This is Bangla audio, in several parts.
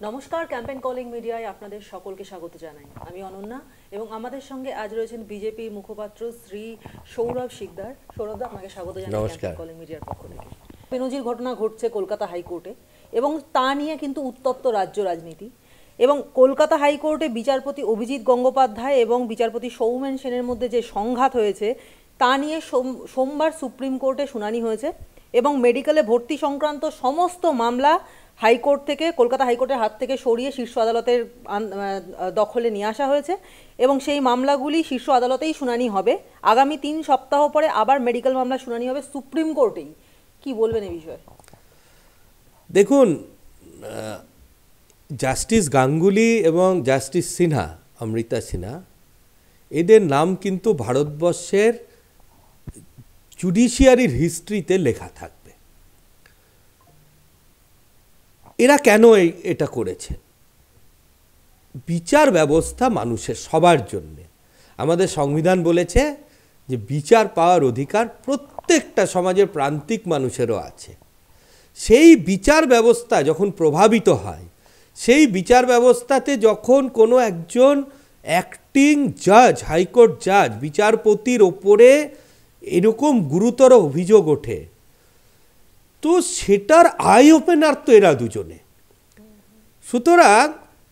নমস্কার, ক্যাম্পেইন কলিং মিডিয়ায় আপনাদের সকলকে স্বাগত জানাই। আমি অনন্যা এবং আমাদের সঙ্গে আজ রয়েছেন বিজেপি মুখপাত্র শ্রী সৌরভ শিকদার। সৌরভদা, আপনাকে স্বাগত জানাই ক্যাম্পেইন কলিং মিডিয়ার পক্ষ থেকে। বেনজির ঘটনা ঘটছে কলকাতা হাইকোর্টে এবং তা নিয়ে কিন্তু উত্তপ্ত রাজ্য রাজনীতি। এবং কলকাতা হাইকোর্টে বিচারপতি অভিজিৎ গঙ্গোপাধ্যায় এবং বিচারপতি সৌমেন সেনের মধ্যে যে সংঘাত হয়েছে তা নিয়ে সোমবার সুপ্রিম কোর্টে শুনানি হয়েছে এবং মেডিকেলে ভর্তি সংক্রান্ত সমস্ত মামলা হাইকোর্ট থেকে, কলকাতা হাইকোর্টের হাত থেকে সরিয়ে শীর্ষ আদালতের দখলে নিয়ে আসা হয়েছে এবং সেই মামলাগুলি শীর্ষ আদালতেই শুনানি হবে। আগামী 3 সপ্তাহ পরে আবার মেডিকেল মামলা শুনানি হবে সুপ্রিম কোর্টেই। কি বলবেন এই বিষয়ে? দেখুন, জাস্টিস গাঙ্গুলি এবং জাস্টিস সিনহা, অমৃতা সিনহা, এদের নাম কিন্তু ভারতবর্ষের জুডিশিয়ারির হিস্ট্রিতে লেখা থাকবে। এরা কেন এটা করেছে? বিচার ব্যবস্থা মানুষের সবার জন্যে। আমাদের সংবিধান বলেছে যে বিচার পাওয়ার অধিকার প্রত্যেকটা সমাজের প্রান্তিক মানুষেরও আছে। সেই বিচার ব্যবস্থা যখন প্রভাবিত হয়, সেই বিচার ব্যবস্থাতে যখন কোনো একজন অ্যাক্টিং জাজ, হাইকোর্ট জাজ, বিচারপতির ওপরে এরকম গুরুতর অভিযোগ ওঠে, তো সেটার আই ওপেনার তো এরা দুজনে। সুতরাং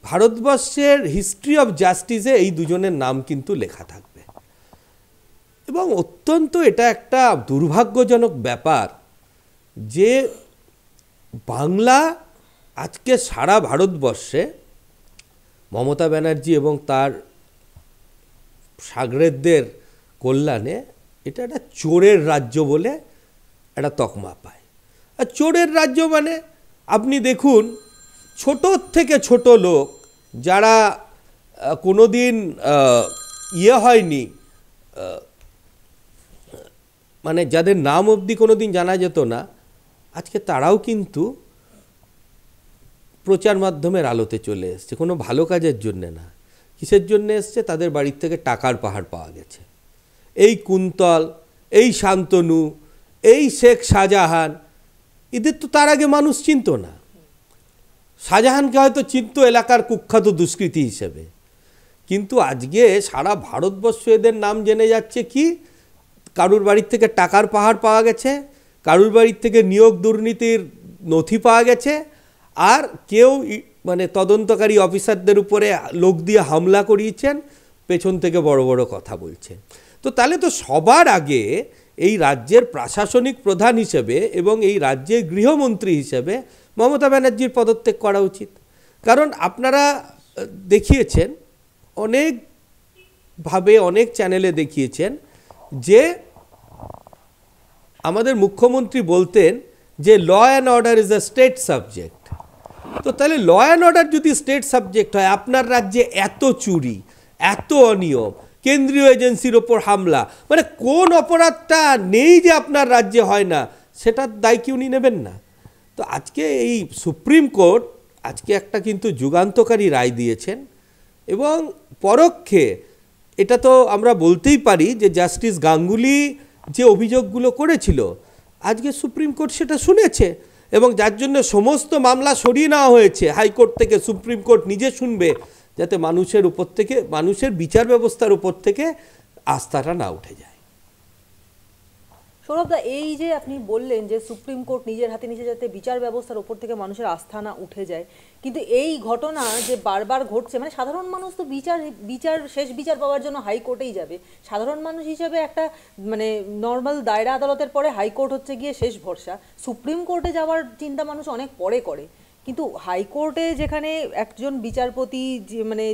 ভারতবর্ষের হিস্ট্রি অফ জাস্টিসে এই দুজনের নাম কিন্তু লেখা থাকবে এবং অত্যন্ত এটা একটা দুর্ভাগ্যজনক ব্যাপার যে বাংলা আজকে সারা ভারতবর্ষে মমতা ব্যানার্জি এবং তার সাগরেদদের কল্যাণে এটা একটা চোরের রাজ্য বলে একটা তকমা পায়। আর চোরের রাজ্য মানে আপনি দেখুন, ছোট থেকে ছোট লোক যারা কোনো দিন হয়নি, মানে যাদের নাম অবধি কোনো দিন জানা যেত না, আজকে তারাও কিন্তু প্রচার মাধ্যমের আলোতে চলে এসছে। কোনো ভালো কাজের জন্যে না। কিসের জন্য এসছে? তাদের বাড়ির থেকে টাকার পাহাড় পাওয়া গেছে। এই কুন্তল, এই শান্তনু, এই শেখ শাহজাহান, এদের তো তার আগে মানুষ চিনত না। শাহজাহানকে হয়তো চিনত এলাকার কুখ্যাত দুষ্কৃতী হিসেবে, কিন্তু আজকে সারা ভারতবর্ষ এদের নাম জেনে যাচ্ছে। কি? কারুর বাড়ির থেকে টাকার পাহাড় পাওয়া গেছে, কারুর বাড়ির থেকে নিয়োগ দুর্নীতির নথি পাওয়া গেছে, আর কেউ মানে তদন্তকারী অফিসারদের উপরে লোক দিয়ে হামলা করিয়েছেন, পেছন থেকে বড় বড় কথা বলছেন। তো তাহলে তো সবার আগে এই রাজ্যের প্রশাসনিক প্রধান হিসেবে এবং এই রাজ্যের গৃহমন্ত্রী হিসেবে মমতা ব্যানার্জির পদত্যাগ করা উচিত। কারণ আপনারা দেখিয়েছেন, অনেকভাবে অনেক চ্যানেলে দেখিয়েছেন যে আমাদের মুখ্যমন্ত্রী বলতেন যে law and order is a state subject. তো তাহলে ল অ্যান্ড অর্ডার যদি স্টেট সাবজেক্ট হয়, আপনার রাজ্যে এত চুরি, এত অনিয়ম, কেন্দ্রীয় এজেন্সির ওপর হামলা, মানে কোন অপরাধটা নেই যে আপনার রাজ্যে হয় না, সেটার দায় কি উনি নেবেন না? তো আজকে এই সুপ্রিম কোর্ট আজকে একটা কিন্তু যুগান্তকারী রায় দিয়েছেন এবং পরোক্ষে এটা তো আমরা বলতেই পারি যে জাস্টিস গাঙ্গুলি যে অভিযোগগুলো করেছিল আজকে সুপ্রিম কোর্ট সেটা শুনেছে এবং যার জন্য সমস্ত মামলা সরিয়ে নেওয়া হয়েছে হাইকোর্ট থেকে। সুপ্রিম কোর্ট নিজে শুনবে যাতে মানুষের উপর থেকে, মানুষের বিচার ব্যবস্থার উপর থেকে আস্থাটা না উঠে যায়। সৌরভদা, এই যে আপনি বললেন যে সুপ্রিম কোর্ট নিজের হাতে নিচে যাতে বিচার ব্যবস্থার উপর থেকে মানুষের আস্থা না উঠে যায়, কিন্তু এই ঘটনা যে বারবার ঘটছে, মানে সাধারণ মানুষ তো শেষ বিচার পাওয়ার জন্য হাইকোর্টেই যাবে। সাধারণ মানুষ হিসেবে একটা মানে নর্মাল দায়রা আদালতের পরে হাইকোর্ট হচ্ছে গিয়ে শেষ ভরসা। সুপ্রিম কোর্টে যাওয়ার চিন্তা মানুষ অনেক পরে করে, কিন্তু হাইকোর্টে যেখানে একজন বিচারপতি মানে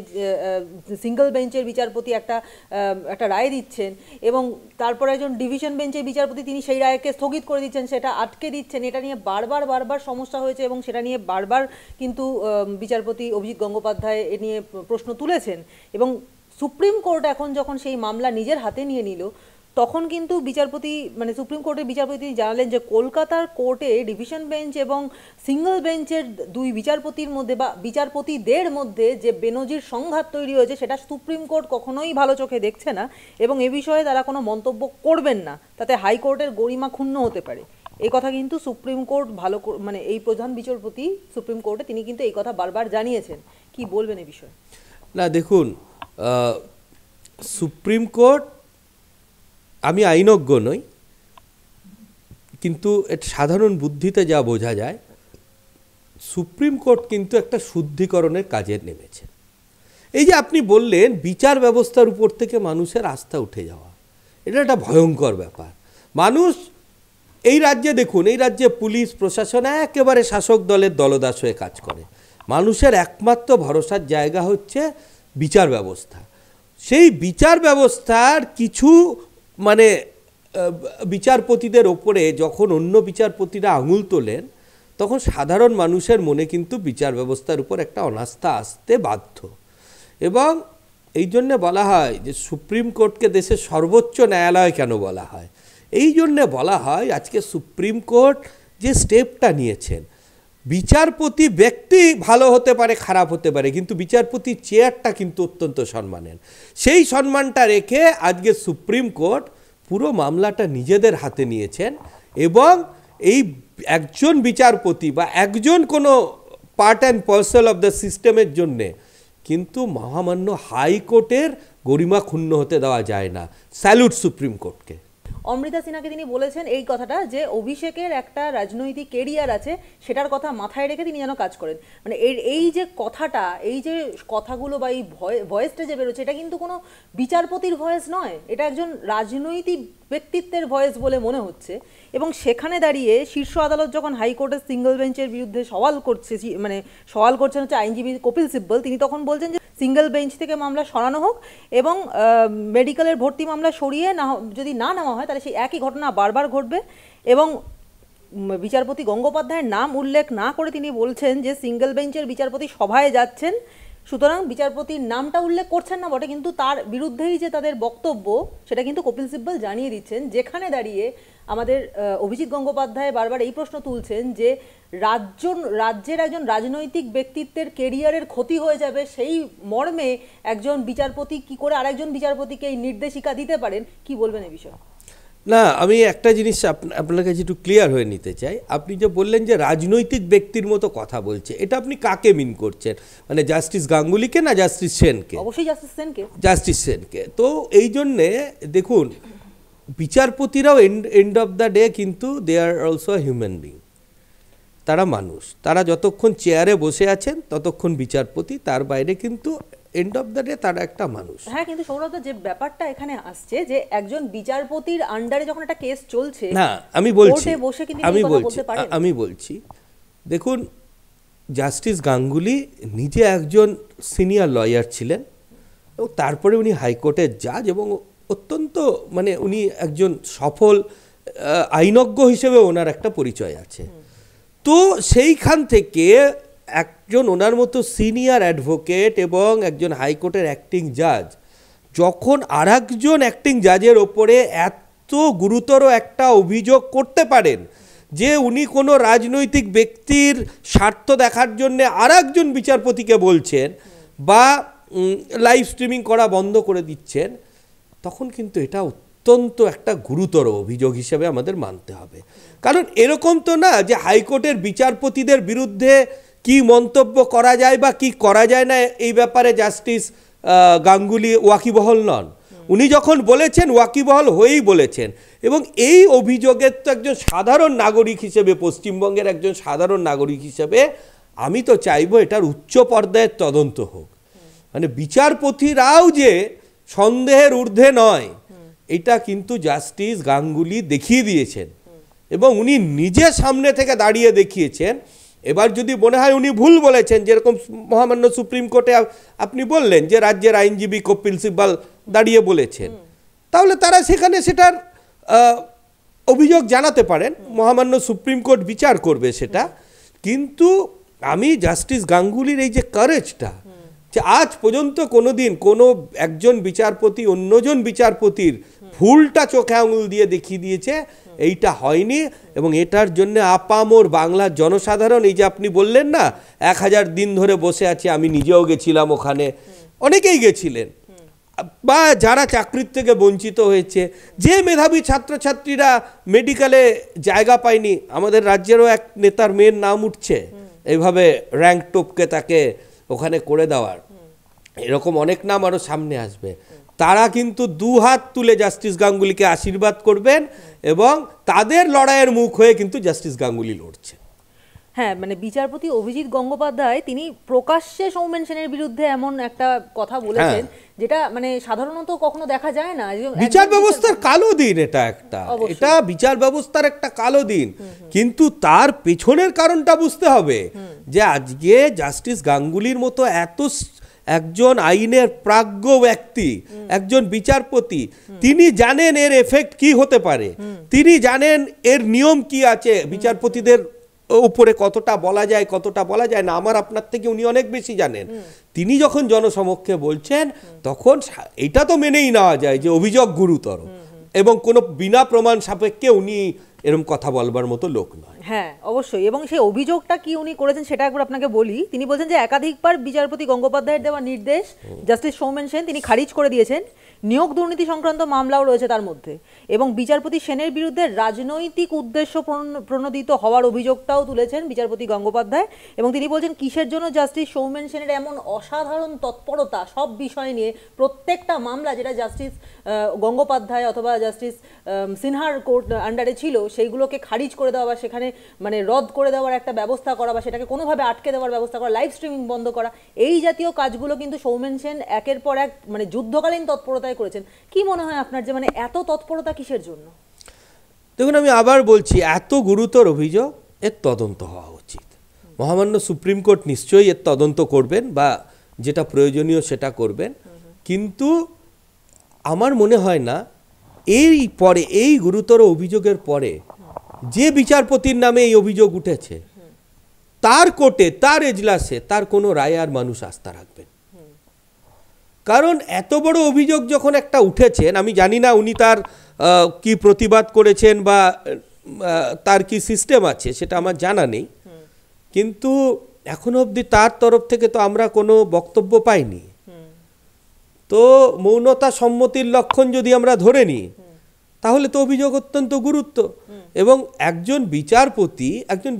সিঙ্গল বেঞ্চের বিচারপতি একটা রায় দিচ্ছেন এবং তারপর একজন ডিভিশন বেঞ্চের বিচারপতি তিনি সেই রায়কে স্থগিত করে দিচ্ছেন, সেটা আটকে দিচ্ছেন, এটা নিয়ে বারবার সমস্যা হয়েছে এবং সেটা নিয়ে বারবার কিন্তু বিচারপতি অভিজিৎ গঙ্গোপাধ্যায় এ নিয়ে প্রশ্ন তুলেছেন। এবং সুপ্রিম কোর্ট এখন যখন সেই মামলা নিজের হাতে নিয়ে নিল, তখন কিন্তু সুপ্রিম কোর্টের বিচারপতি তিনি জানালেন যে কলকাতার কোর্টে ডিভিশন বেঞ্চ এবং সিঙ্গল বেঞ্চের দুই বিচারপতির মধ্যে বা বিচারপতিদের মধ্যে যে বেনজির সংঘাত তৈরি হয়েছে সেটা সুপ্রিম কোর্ট কখনোই ভালো চোখে দেখছে না এবং এ বিষয়ে তারা কোনো মন্তব্য করবেন না, তাতে হাইকোর্টের গরিমা ক্ষুণ্ণ হতে পারে। এই কথা কিন্তু সুপ্রিম কোর্ট মানে এই প্রধান বিচারপতি সুপ্রিম কোর্টে তিনি কিন্তু এই কথা বারবার জানিয়েছেন। কি বলবেন এই বিষয়ে? না দেখুন, সুপ্রিম কোর্ট, আমি আইনজ্ঞ নই, কিন্তু সাধারণ বুদ্ধিতে যা বোঝা যায়, সুপ্রিম কোর্ট কিন্তু একটা শুদ্ধিকরণের কাজে নেমেছে। এই যে আপনি বললেন বিচার ব্যবস্থার উপর থেকে মানুষের আস্থা উঠে যাওয়া, এটা একটা ভয়ঙ্কর ব্যাপার। মানুষ এই রাজ্যে দেখুন, এই রাজ্যে পুলিশ প্রশাসন একেবারে শাসক দলের দলদাস হয়ে কাজ করে। মানুষের একমাত্র ভরসার জায়গা হচ্ছে বিচার ব্যবস্থা। সেই বিচার ব্যবস্থার কিছু মানে বিচারপতিদের ওপরে যখন অন্য বিচারপতিরা আঙুল তোলেন, তখন সাধারণ মানুষের মনে কিন্তু বিচার ব্যবস্থার উপর একটা অনাস্থা আসতে বাধ্য। এবং এই জন্যে বলা হয় যে সুপ্রিম কোর্টকে দেশের সর্বোচ্চ ন্যায়ালয় কেন বলা হয়, এই জন্যে বলা হয় আজকে সুপ্রিম কোর্ট যে স্টেপটা নিয়েছেন, বিচারপতি ব্যক্তি ভালো হতে পারে, খারাপ হতে পারে, কিন্তু বিচারপতি চেয়ারটা কিন্তু অত্যন্ত সম্মানের। সেই সম্মানটা রেখে আজকে সুপ্রিম কোর্ট পুরো মামলাটা নিজেদের হাতে নিয়েছেন এবং এই একজন বিচারপতি বা একজন কোনো part and parcel of the সিস্টেমের জন্যে কিন্তু মহামান্য হাইকোর্টের গরিমা ক্ষুণ্ণ হতে দেওয়া যায় না। স্যালুট সুপ্রিম কোর্টকে। অমৃতা সিনহাকে তিনি বলেছেন এই কথাটা, যে অভিষেকের একটা রাজনৈতিক কেরিয়ার আছে, সেটার কথা মাথায় রেখে তিনি যেন কাজ করেন। মানে এই যে কথাটা, এই যে কথাগুলো বা এই ভয়েসটা যে বেরোচ্ছে, এটা কিন্তু কোনো বিচারপতির ভয়েস নয়, এটা একজন রাজনৈতিক ব্যক্তিত্বের ভয়েস বলে মনে হচ্ছে। এবং সেখানে দাঁড়িয়ে শীর্ষ আদালত যখন হাইকোর্টের সিঙ্গল বেঞ্চের বিরুদ্ধে সওয়াল করছেন হচ্ছে আইনজীবী কপিল সিব্বল, তিনি তখন বলছেন যে সিঙ্গল বেঞ্চ থেকে মামলা সরানো হোক এবং মেডিকেলের ভর্তি মামলা সরিয়ে যদি না নেওয়া হয় তাহলে সেই একই ঘটনা বারবার ঘটবে। এবং বিচারপতি গঙ্গোপাধ্যায়ের নাম উল্লেখ না করে তিনি বলছেন যে সিঙ্গল বেঞ্চের বিচারপতি সভায় যাচ্ছেন, সুতরাং বিচারপতির নামটা উল্লেখ করছেন না বটে, কিন্তু তার বিরুদ্ধেই যে তাদের বক্তব্য সেটা কিন্তু কপিল সিব্বল জানিয়ে দিচ্ছেন। যেখানে দাঁড়িয়ে আমাদের অভিজিৎ গঙ্গোপাধ্যায় বারবার এই প্রশ্ন তুলছেন যে রাজ্যের একজন রাজনৈতিক ব্যক্তিত্বের কেরিয়ারের ক্ষতি হয়ে যাবে, সেই মর্মে একজন বিচারপতি কি করে আরেকজন বিচারপতিকে এই নির্দেশিকা দিতে পারেন? কি বলবেন এই বিষয়ে? না, আমি একটা জিনিস আপনার কাছে একটু ক্লিয়ার হয়ে নিতে চাই। আপনি যে বললেন যে রাজনৈতিক ব্যক্তির মতো কথা বলছে, এটা আপনি কাকে মিন করছেন? মানে জাস্টিস গাঙ্গুলিকে না জাস্টিস সেনকে? অবশ্যই জাস্টিস সেনকে। জাস্টিস সেনকে। তো এই জন্যে দেখুন, বিচারপতিরাও এন্ড অফ দ্য ডে কিন্তু দে আর অলসো হিউম্যান বিং। তারা মানুষ, তারা যতক্ষণ চেয়ারে বসে আছেন ততক্ষণ বিচারপতি, তার বাইরে কিন্তু এন্ড অফ দ্য ডে তারা একটা মানুষ। হ্যাঁ, কিন্তু সৌরভ, যে ব্যাপারটা এখানে আসছে যে একজন বিচারপতির আন্ডারে যখন একটা কেস চলছে, না আমি বলছি দেখুন, জাস্টিস গাঙ্গুলি নিজে একজন সিনিয়র লয়ার ছিলেন এবং তারপরে উনি হাইকোর্টের জাজ এবং অত্যন্ত মানে উনি একজন সফল আইনজ্ঞ হিসেবে ওনার একটা পরিচয় আছে। তো সেইখান থেকে একজন ওনার মতো সিনিয়র অ্যাডভোকেট এবং একজন হাইকোর্টের অ্যাক্টিং জাজ যখন আর একজন অ্যাক্টিং জাজের ওপরে এত গুরুতর একটা অভিযোগ করতে পারেন যে উনি কোনো রাজনৈতিক ব্যক্তির স্বার্থ দেখার জন্যে আর একজন বিচারপতিকে বলছেন বা লাইভ স্ট্রিমিং করা বন্ধ করে দিচ্ছেন, তখন কিন্তু এটা অত্যন্ত একটা গুরুতর অভিযোগ হিসেবে আমাদের মানতে হবে। কারণ এরকম তো না যে হাইকোর্টের বিচারপতিদের বিরুদ্ধে কি মন্তব্য করা যায় বা কি করা যায় না এই ব্যাপারে জাস্টিস গাঙ্গুলি ওয়াকিবহল নন। উনি যখন বলেছেন ওয়াকিবহল হয়েই বলেছেন এবং এই অভিযোগের তো একজন সাধারণ নাগরিক হিসেবে, পশ্চিমবঙ্গের একজন সাধারণ নাগরিক হিসেবে আমি তো চাইবো এটার উচ্চ পর্যায়ের তদন্ত হোক। মানে বিচারপতিরাও যে সন্দেহের ঊর্ধ্বে নয়, এটা কিন্তু জাস্টিস গাঙ্গুলি দেখিয়ে দিয়েছেন এবং উনি নিজে সামনে থেকে দাঁড়িয়ে দেখিয়েছেন। এবার যদি মনে হয় উনি ভুল বলেছেন, যেরকম মহামান্য সুপ্রিম কোর্টে আপনি বললেন যে রাজ্যের আইনজীবী কপিল সিব্বল দাঁড়িয়ে বলেছেন, তাহলে তারা সেখানে সেটার অভিযোগ জানাতে পারেন, মহামান্য সুপ্রিম কোর্ট বিচার করবে সেটা। কিন্তু আমি জাস্টিস গাঙ্গুলির এই যে কারেজটা, যে আজ পর্যন্ত কোনোদিন কোনো একজন বিচারপতি অন্যজন বিচারপতির ভুলটা চোখে আঙুল দিয়ে দেখিয়ে দিয়েছে, এইটা হয়নি। এবং এটার জন্য আপামর বাংলার জনসাধারণ, এই যে আপনি বললেন না 1000 দিন ধরে বসে আছে, আমি নিজেও গেছিলাম ওখানে, অনেকেই গেছিলেন, বা যারা চাকরির থেকে বঞ্চিত হয়েছে, যে মেধাবী ছাত্রছাত্রীরা মেডিকেলে জায়গা পায়নি, আমাদের রাজ্যেরও এক নেতার মেয়ের নাম উঠছে এইভাবে র্যাঙ্ক টপকে তাকে ওখানে করে দেওয়ার, এরকম অনেক নাম আরও সামনে আসবে। তারা কিন্তু দু হাত তুলে জাস্টিস গাঙ্গুলিকে আশীর্বাদ করবেন এবং তাদের লড়াইয়ের মুখ হয়ে কিন্তু জাস্টিস গাঙ্গুলি লড়ছে। হ্যাঁ, মানে বিচারপতি অভিজিৎ গঙ্গোপাধ্যায় তিনি প্রকাশ্যে সৌমেন সেনের বিরুদ্ধে এমন একটা কথা বলেছেন যেটা মানে সাধারণত কখনো দেখা যায় না। বিচার ব্যবস্থার কালো দিন এটা একটা, এটা বিচার ব্যবস্থার একটা কালো দিন, কিন্তু তার পেছনের কারণটা বুঝতে হবে যে আজকে জাস্টিস গাঙ্গুলির মতো এত একজন আইনের প্রাজ্ঞ ব্যক্তি, একজন বিচারপতি, তিনি জানেন এর এফেক্ট কি হতে পারে, তিনি জানেন এর নিয়ম কি আছে, বিচারপতিদের উপরে কতটা বলা যায় কতটা বলা যায় না, আমার আপনার থেকে উনি অনেক বেশি জানেন। তিনি যখন জনসমক্ষে বলছেন তখন এটা তো মেনেই নেওয়া যায় যে অভিযোগ গুরুতর এবং কোনো বিনা প্রমাণ সাপেক্ষে উনি এরকম কথা বলবার মতো লোক নয়। হ্যাঁ অবশ্যই, এবং সেই অভিযোগটা কি উনি করেছেন সেটা একবার আপনাকে বলি। তিনি বলছেন যে একাধিকবার বিচারপতি গঙ্গোপাধ্যায়ের দেওয়া নির্দেশ জাস্টিস সৌমেন সেন তিনি খারিজ করে দিয়েছেন, নিয়োগ দুর্নীতি সংক্রান্ত মামলাও রয়েছে তার মধ্যে, এবং বিচারপতি সেনের বিরুদ্ধে রাজনৈতিক উদ্দেশ্য প্রণোদিত হওয়ার অভিযোগটাও তুলেছেন বিচারপতি গঙ্গোপাধ্যায়। এবং তিনি বলছেন কিসের জন্য জাস্টিস সৌমেন সেনের এমন অসাধারণ তৎপরতা সব বিষয় নিয়ে, প্রত্যেকটা মামলা যেটা জাস্টিস গঙ্গোপাধ্যায় অথবা জাস্টিস সিনহার কোর্ট আন্ডারে ছিল সেইগুলোকে খারিজ করে দেওয়া বা সেখানে মানে রদ করে দেওয়ার একটা ব্যবস্থা করা বা সেটাকে কোনোভাবে আটকে দেওয়ার ব্যবস্থা করা, লাইভ স্ট্রিমিং বন্ধ করা, এই জাতীয় কাজগুলো কিন্তু সৌমেন সেন একের পর এক মানে যুদ্ধকালীন তৎপরতায় করেছেন। কি মনে হয় আপনার যে মানে এত তৎপরতা কিসের জন্য? দেখুন, আমি আবার বলছি, এত গুরুতর অভিযোগ, এর তদন্ত হওয়া উচিত। মহামান্য সুপ্রিম কোর্ট নিশ্চয়ই এর তদন্ত করবেন বা যেটা প্রয়োজনীয় সেটা করবেন, কিন্তু আমার মনে হয় না এই পরে, এই গুরুতর অভিযোগের পরে যে বিচারপতির নামে এই অভিযোগ উঠেছে তার কোর্টে, তার এজলাসে তার কোনো রায় আর মানুষ আস্থা রাখবেন। কারণ এত বড় অভিযোগ যখন একটা উঠেছেন, আমি জানি না উনি তার কি প্রতিবাদ করেছেন বা তার কি সিস্টেম আছে সেটা আমার জানা নেই, কিন্তু এখনো অবধি তার তরফ থেকে তো আমরা কোনো বক্তব্য পাইনি। তো মৌনতা সম্মতির লক্ষণ যদি আমরা ধরে নিই তাহলে তো অভিযোগ অত্যন্ত গুরুত্ব। এবং একজন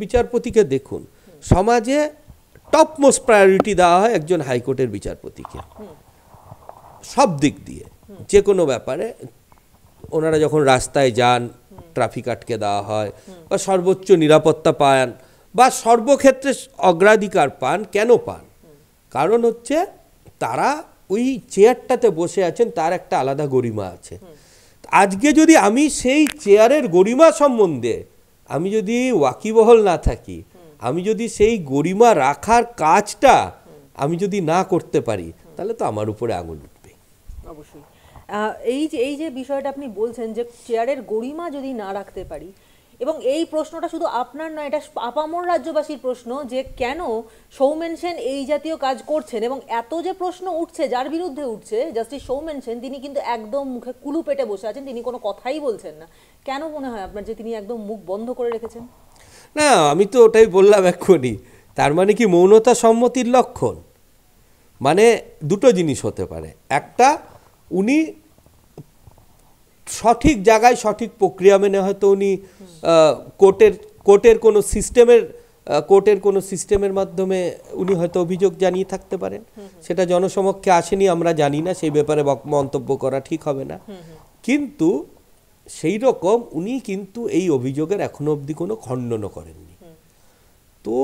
বিচারপতিকে দেখুন, সমাজে টপ মোস্ট প্রায়োরিটি দেওয়া হয় একজন হাইকোর্টের বিচারপতিকে সব দিক দিয়ে, যে কোনো ব্যাপারে। ওনারা যখন রাস্তায় যান ট্রাফিক আটকে দেওয়া হয় বা সর্বোচ্চ নিরাপত্তা পান বা সর্বক্ষেত্রে অগ্রাধিকার পান। কেন পান? কারণ হচ্ছে তারা ওই চেয়ারটাতে বসে আছেন, তার একটা আলাদা গরিমা আছে। আজকে যদি আমি সেই চেয়ারের গরিমা সম্বন্ধে আমি যদি ওয়াকিবহল না থাকি, আমি যদি সেই গরিমা রাখার কাজটা আমি যদি না করতে পারি, তাহলে তো আমার উপরে আঙুল উঠবে। অবশ্যই এই যে বিষয়টা আপনি বলছেন যে চেয়ারের গরিমা যদি না রাখতে পারি, এবং এই প্রশ্নটা শুধু আপনার নয়, এটা আপামর রাজ্যবাসীর প্রশ্ন যে কেন সৌমেন সেন এই জাতীয় কাজ করছেন। এবং এত যে প্রশ্ন উঠছে, যার বিরুদ্ধে উঠছে জাস্টিস সৌমেন সেন, তিনি কিন্তু একদম মুখে কুলু পেটে বসে আছেন, তিনি কোনো কথাই বলছেন না। কেন মনে হয় আপনার যে তিনি একদম মুখ বন্ধ করে রেখেছেন? না, আমি তো ওটাই বললাম এক্ষুনি। তার মানে কি মৌনতা সম্মতির লক্ষণ? মানে দুটো জিনিস হতে পারে। একটা, উনি সঠিক জায়গায় সঠিক প্রক্রিয়া মেনে হয়তো উনি কোর্টের কোনো সিস্টেমের মাধ্যমে উনি হয়তো অভিযোগ জানিয়ে থাকতে পারেন, সেটা জনসমক্ষে আসেনি, আমরা জানি না, সেই ব্যাপারে মন্তব্য করা ঠিক হবে না। কিন্তু সেই রকম উনি কিন্তু এই অভিযোগের এখনো অবধি কোনো খণ্ডনও করেননি। তো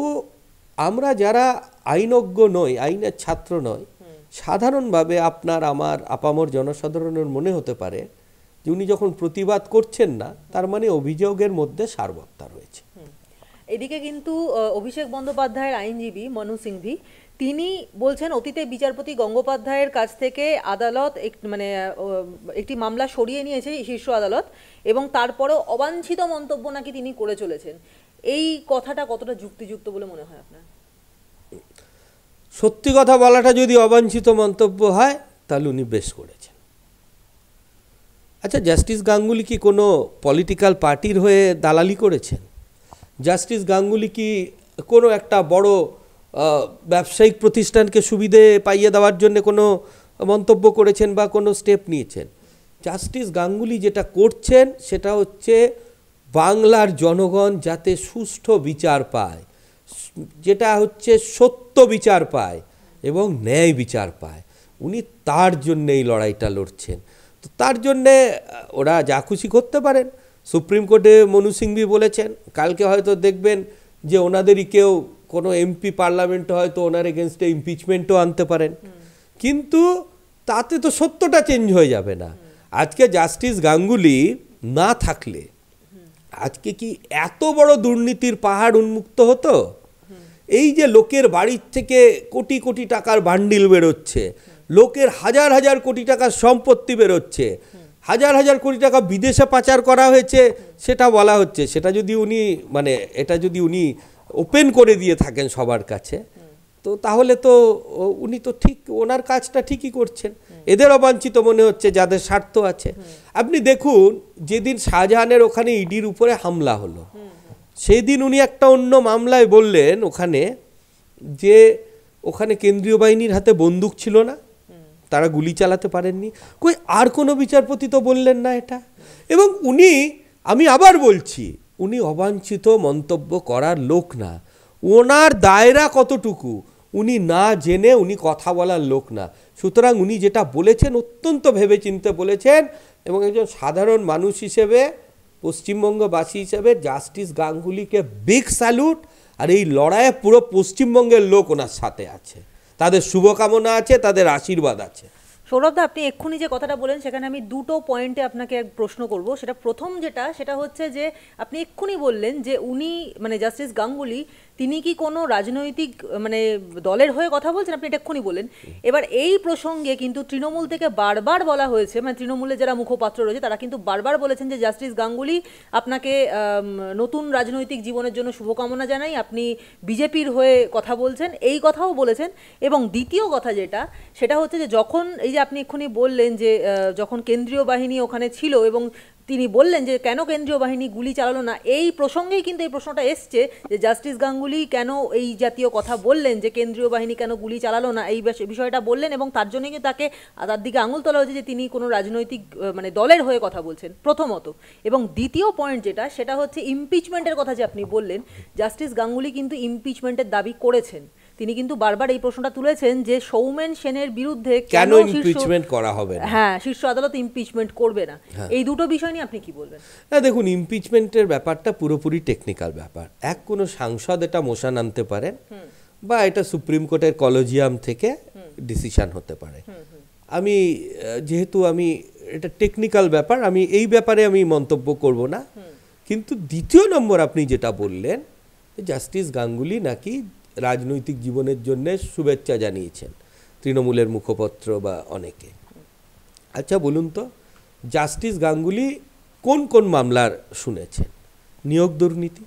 আমরা যারা আইনজ্ঞ নই, আইনের ছাত্র নয়, সাধারণভাবে আপনার আমার আপামর জনসাধারণের মনে হতে পারে যে উনি যখন প্রতিবাদ করছেন না, তার মানে অভিযোগের মধ্যে সারবত্তা রয়েছে। এদিকে কিন্তু অভিষেক বন্দ্যোপাধ্যায়ের আইনজীবী মনু সিংভি তিনি বলছেন অতীতে বিচারপতি গঙ্গোপাধ্যায়ের কাছ থেকে আদালত একটি মামলা সরিয়ে নিয়েছে শীর্ষ আদালত, এবং তারপরেও অবাঞ্ছিত মন্তব্য নাকি তিনি করে চলেছেন। এই কথাটা কতটা যুক্তিযুক্ত বলে মনে হয় আপনার? সত্যি কথা বলাটা যদি অবাঞ্ছিত মন্তব্য হয় তাহলে উনি বেশ করেছেন। আচ্ছা, জাস্টিস গাঙ্গুলি কি কোনো পলিটিক্যাল পার্টির হয়ে দালালি করেছেন? জাস্টিস গাঙ্গুলি কি কোনো একটা বড় ব্যবসায়িক প্রতিষ্ঠানকে সুবিধে পাইয়ে দেওয়ার জন্য কোনো মন্তব্য করেছেন বা কোনো স্টেপ নিয়েছেন। জাস্টিস গাঙ্গুলি যেটা করছেন সেটা হচ্ছে বাংলার জনগণ যাতে সুষ্ঠু বিচার পায়, যেটা হচ্ছে সত্য বিচার পায় এবং ন্যায় বিচার পায়, উনি তার জন্যে এই লড়াইটা লড়ছেন। তো তার জন্যে ওরা যা খুশি করতে পারেন। সুপ্রিম কোর্টে মনু সিংভি বলেছেন, কালকে হয়তো দেখবেন যে ওনাদেরই কেউ কোনো এমপি পার্লামেন্টে হয়তো ওনার এগেনস্টে ইমপিচমেন্টও আনতে পারেন, কিন্তু তাতে তো সত্যটা চেঞ্জ হয়ে যাবে না। আজকে জাস্টিস গাঙ্গুলি না থাকলে আজকে কি এত বড় দুর্নীতির পাহাড় উন্মুক্ত হতো? এই যে লোকের বাড়ির থেকে কোটি কোটি টাকার বান্ডিল বেরোচ্ছে, লোকের হাজার হাজার কোটি টাকার সম্পত্তি বেরোচ্ছে, হাজার হাজার কোটি টাকা বিদেশে পাচার করা হয়েছে সেটা বলা হচ্ছে, সেটা যদি উনি মানে এটা যদি উনি ওপেন করে দিয়ে থাকেন সবার কাছে, তো তাহলে তো উনি তো ঠিক ওনার কাজটা ঠিকই করছেন। এদের অবাঞ্ছিত মনে হচ্ছে যাদের স্বার্থ আছে। আপনি দেখুন, যেদিন শাহজাহানের ওখানে ইডির উপরে হামলা হলো, সেই দিন উনি একটা অন্য মামলায় বললেন ওখানে যে ওখানে কেন্দ্রীয় বাহিনীর হাতে বন্দুক ছিল না, তারা গুলি চালাতে পারেননি। কই আর কোনো বিচারপতি তো বললেন না এটা। এবং উনি, আমি আবার বলছি, উনি অবাঞ্ছিত মন্তব্য করার লোক না। ওনার দায়রা কতটুকু উনি না জেনে উনি কথা বলার লোক না। সুতরাং উনি যেটা বলেছেন অত্যন্ত ভেবেচিন্তে বলেছেন, এবং একজন সাধারণ মানুষ হিসেবে, পশ্চিমবঙ্গবাসী হিসেবে জাস্টিস গাঙ্গুলিকে বিগ স্যালুট। আর এই লড়াইয়ে পুরো পশ্চিমবঙ্গের লোক ওনার সাথে আছে, তাদের শুভকামনা আছে, তাদের আশীর্বাদ আছে। সৌরভদা, আপনি এক্ষুনি যে কথাটা বলেন সেখানে আমি দুটো পয়েন্টে আপনাকে এক প্রশ্ন করব। সেটা প্রথম সেটা হচ্ছে যে আপনি এক্ষুনি বললেন যে উনি মানে জাস্টিস গাঙ্গুলি তিনি কি কোনো রাজনৈতিক মানে দলের হয়ে কথা বলছেন, আপনি এটা এক্ষুনি বলেন। এবার এই প্রসঙ্গে কিন্তু তৃণমূল থেকে বারবার বলা হয়েছে, মানে তৃণমূলের যারা মুখপাত্র রয়েছে তারা কিন্তু বারবার বলেছেন যে জাস্টিস গাঙ্গুলি আপনাকে নতুন রাজনৈতিক জীবনের জন্য শুভকামনা জানাই, আপনি বিজেপির হয়ে কথা বলছেন, এই কথাও বলেছেন। এবং দ্বিতীয় কথা সেটা হচ্ছে যে যখন এই যে আপনি এক্ষুনি বললেন যে যখন কেন্দ্রীয় বাহিনী ওখানে ছিল এবং তিনি বললেন যে কেন কেন্দ্রীয় বাহিনী গুলি চালালো না, এই প্রসঙ্গেই কিন্তু এই প্রশ্নটা এসছে যে জাস্টিস গাঙ্গুলি কেন এই জাতীয় কথা বললেন, যে কেন্দ্রীয় বাহিনী কেন গুলি চালালো না, এই বিষয়টা বললেন, এবং তার জন্য কিন্তু তার দিকে আঙুল তোলা হয়েছে যে তিনি কোনো রাজনৈতিক মানে দলের হয়ে কথা বলছেন প্রথমত। এবং দ্বিতীয় পয়েন্ট সেটা হচ্ছে ইমপিচমেন্টের কথা যে আপনি বললেন, জাস্টিস গাঙ্গুলি কিন্তু ইমপিচমেন্টের দাবি করেছেন। তিনি কিন্তু বারবার এই প্রশ্নটা তুলেছেন যে সৌমেন সেনের বিরুদ্ধে কেন ইমপিচমেন্ট করা হবে না, হ্যাঁ শীর্ষ আদালত ইমপিচমেন্ট করবে না। এই দুটো বিষয় নিয়ে আপনি কি বলবেন? না দেখুন, ইমপিচমেন্টের ব্যাপারটা পুরোপুরি টেকনিক্যাল ব্যাপার। কোনো সাংসদ এটা মোশন আনতে পারেন বা এটা সুপ্রিম কোর্টের কলেজিয়াম থেকে ডিসিশন হতে পারে। আমি যেহেতু এটা টেকনিক্যাল ব্যাপার, আমি এই ব্যাপারে আমি মন্তব্য করব না। কিন্তু দ্বিতীয় নম্বর আপনি যেটা বললেন, জাস্টিস গাঙ্গুলি নাকি রাজনৈতিক জীবনের জন্য শুভেচ্ছা জানিয়েছেন তৃণমূলের মুখপত্র বা অনেকে। আচ্ছা বলুন তো, জাস্টিস গাঙ্গুলি কোন কোন মামলার শুনেছেন? নিয়োগ দুর্নীতি,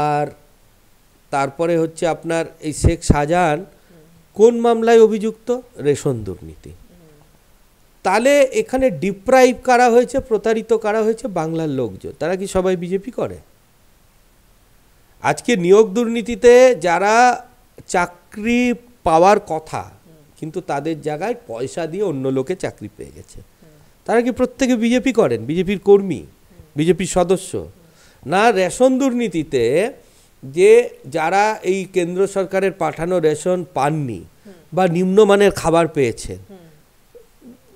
আর তারপরে হচ্ছে আপনার এই শেখ শাহজাহান কোন মামলায় অভিযুক্ত? রেশন দুর্নীতি। তাহলে এখানে ডিপ্রাইভ করা হয়েছে, প্রতারিত করা হয়েছে বাংলার লোকজন। তারা কি সবাই বিজেপি করে? আজকে নিয়োগ দুর্নীতিতে যারা চাকরি পাওয়ার কথা কিন্তু তাদের জায়গায় পয়সা দিয়ে অন্য লোকে চাকরি পেয়ে গেছে, তারা কি প্রত্যেকে বিজেপি করেন? বিজেপির কর্মী, বিজেপির সদস্য না? রেশন দুর্নীতিতে যে যারা এই কেন্দ্র সরকারের পাঠানো রেশন পাননি বা নিম্নমানের খাবার পেয়েছেন,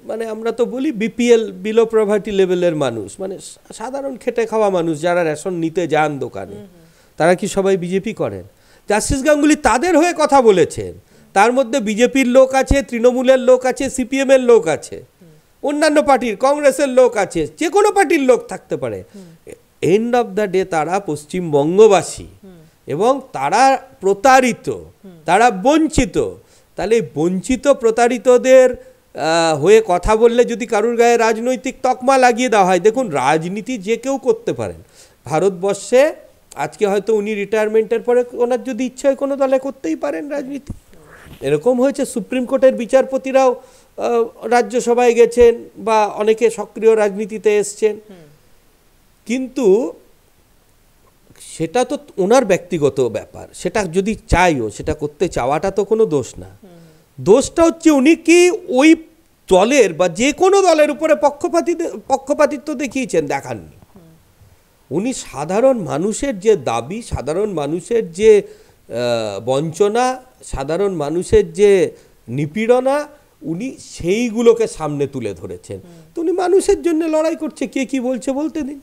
মানে আমরা তো বলি বিপিএল, বিলো পভার্টি লেভেলের মানুষ, মানে সাধারণ খেটে খাওয়া মানুষ যারা রেশন নিতে যান দোকানে, তারা কি সবাই বিজেপি করেন? জাস্টিস গাঙ্গুলি তাদের হয়ে কথা বলেছেন। তার মধ্যে বিজেপির লোক আছে, তৃণমূলের লোক আছে, সিপিএমের লোক আছে, অন্যান্য পার্টির, কংগ্রেসের লোক আছে, যে কোনো পার্টির লোক থাকতে পারে। এন্ড অফ দ্য ডে তারা পশ্চিমবঙ্গবাসী এবং তারা প্রতারিত, তারা বঞ্চিত। তাহলে বঞ্চিত প্রতারিতদের হয়ে কথা বললে যদি কারুর গায়ে রাজনৈতিক তকমা লাগিয়ে দেওয়া হয়, দেখুন রাজনীতি যে কেউ করতে পারেন ভারতবর্ষে। আজকে হয়তো উনি রিটায়ারমেন্টের পরে ওনার যদি ইচ্ছা হয় কোনো দলে করতেই পারেন রাজনীতি। এরকম হয়েছে, সুপ্রিম কোর্টের বিচারপতিরাও রাজ্যসভায় গেছেন বা অনেকে সক্রিয় রাজনীতিতে এসছেন। কিন্তু সেটা তো ওনার ব্যক্তিগত ব্যাপার, সেটা যদি চাইও সেটা করতে চাওয়াটা তো কোনো দোষ না। দোষটা হচ্ছে উনি কি ওই দলের বা যে কোনো দলের উপরে পক্ষপাতিত্ব দেখিয়েছেন? দেখাননি। উনি সাধারণ মানুষের যে দাবি, সাধারণ মানুষের যে বঞ্চনা, সাধারণ মানুষের যে নিপীড়না, উনি সেইগুলোকে সামনে তুলে ধরেছেন। তো উনি মানুষের জন্য লড়াই করছে, কে কি বলছে বলতে দিন।